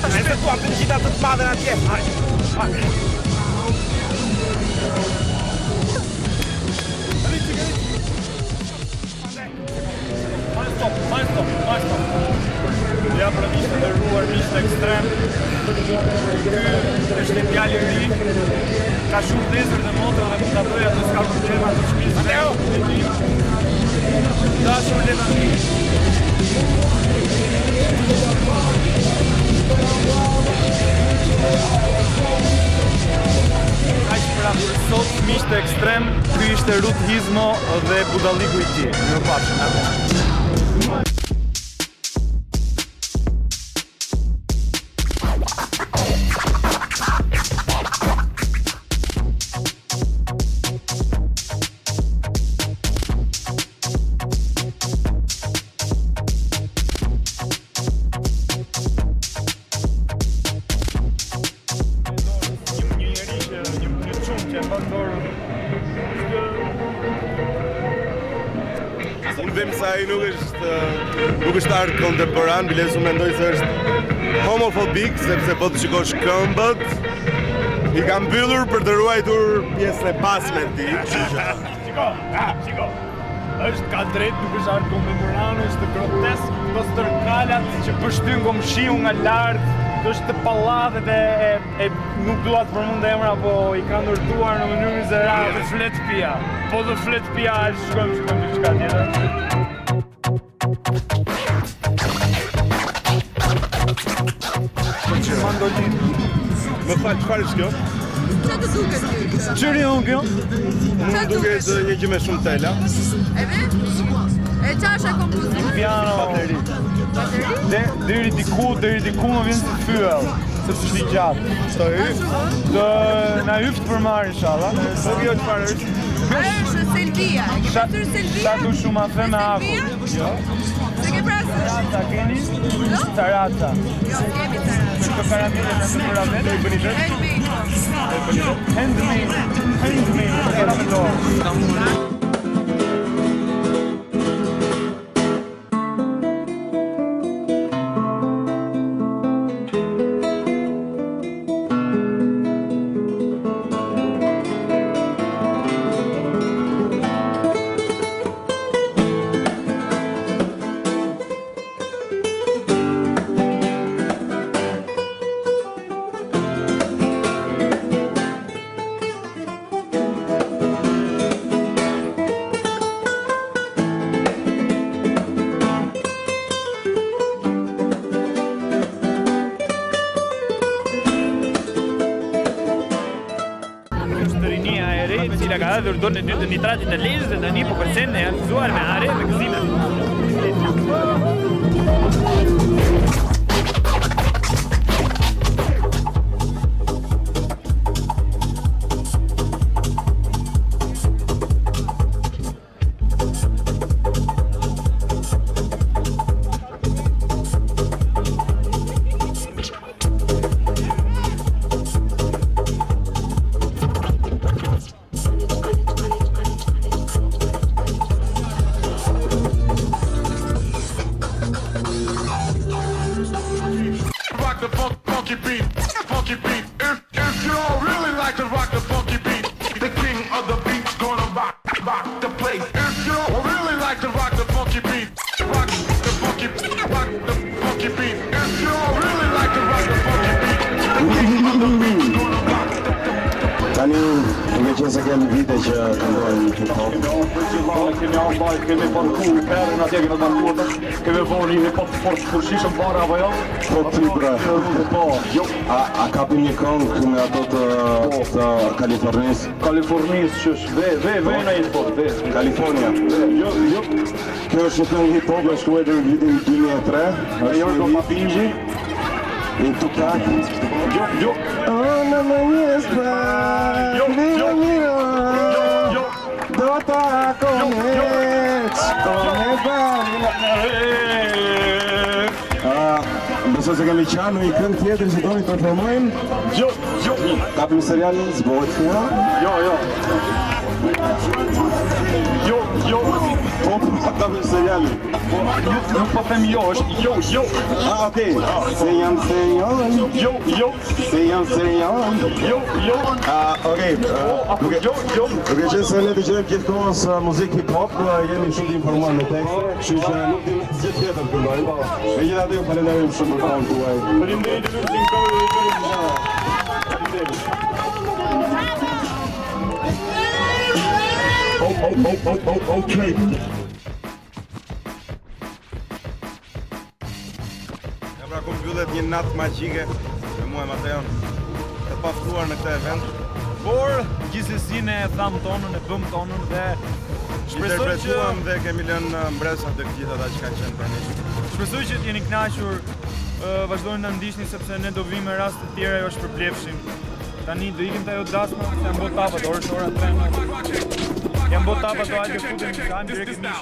Nëse tu apë në gjitha të të madhe në atje. Majstop. Ja për mishtë të ruar, mishtë ekstrem. Ky është e djali i ri. Ka shumë tezër dhe motra dhe mund të bëja të s'ka problema të shpisë. Dashur Levandi. Për sot mishtë ekstrem, ky ishte Ruth Hizmo dhe budalliku i tij. Mirupafshim. Unë them se ai nuk është art kontemporan, biles unë mendoj se është homofobik, sepse po të shikosh këmbët, i ka mbyllur për të ruajtur pjesën e pasme të tij. Shiko. Është ka drejt, nuk është art kontemporan, është grotesk, këto stërkalat që përshtyjnë komshiu nga lart, është të pallatet e nuk dua të përmend emra, po i ka ndërtuar në mënyrë mizerable. Flet pia. Po do flet pia, shkojmë diçka tjetër. Mandolin. Më fal, çfarë është kjo? Çfarë të duket ty? Çfarë janë kjo? Më duket një gjë me shumë tela. E vet? E çfarë kompozimi? Piano. Deri diku më vjen si fyell, sepse është i gjatë. Të hyft? Do na hyft për marr inshallah. Po kjo çfarë është? Është Selvia. Ke pasur Selvia? Sa du shumë a the me akull. Jo. Se ke pasur? Tarata keni? Tarata. Jo, kemi tarata. Këto karamele në të bëra vetë? I bëni vetë? Handmade. Era me dorë. Cila ka dhënë dorën e dytë të nitratit të lezhës dhe tani po përcen e janë gëzuar me are dhe gëzime. Funky beat. If you all really like to rock the funky beat, the king of the beat's gonna rock the place. If you all really like to rock the funky beat, rock the funky beat. If you all really like to rock the funky beat, the king of the beat's gonna rock the place. Tani, duke qenë se kemi vite që këndojnë hip-hop. Kemi parkuar perën atje, kemi parkuar, kemi vënë një hip-hop fort fushishëm para apo jo? Po ti bre. Po, jo. A kapim një këngë me ato të Kalifornisë? Kalifornisë që është ve në hip-hop, ve. Kalifornia. Jo. Kjo është një këngë hip-hop e shkruar në vitin 2003. Ajo do ma pingi. In Tupac. Jo. Oh, në më njësë, miro. Do ta koneq, kone bari. ose kemi qanë një këngë tjetër që doni të performojmë? Jo. Kapim serialin, zbohet këra? Jo. Po, kapim serialin. Nuk po them jo, është jo. Okej. Se jam serial. Jo. Se jam serial. Jo. Okej. Duke qenë se ne dëgjojmë gjithkohës muzikë hip-hop, jemi shumë të informuar me tekste, kështu që nuk dim gjë tjetër këndojmë. Megjithatë ju falenderojmë shumë për kohën tuaj. Faleminderit që më Okay. Pra ku mbyllet një natë magjike me mua e Mateon të paftuar në këtë event. Por gjithsesi ne e tham tonën, e bëm tonën dhe shpresoj që dhe kemi lënë mbresat të gjitha ata që kanë qenë pranisht. Shpresoj që t'jeni kënaqur, vazhdojnë na ndiqni sepse ne do vim me raste të tjera jo shpërblefshim. Tani do ikim te ajo drasma, se janë bot tapat, ora 3. Janë bot tapat, do hajde futemi, hajmë direkt mish.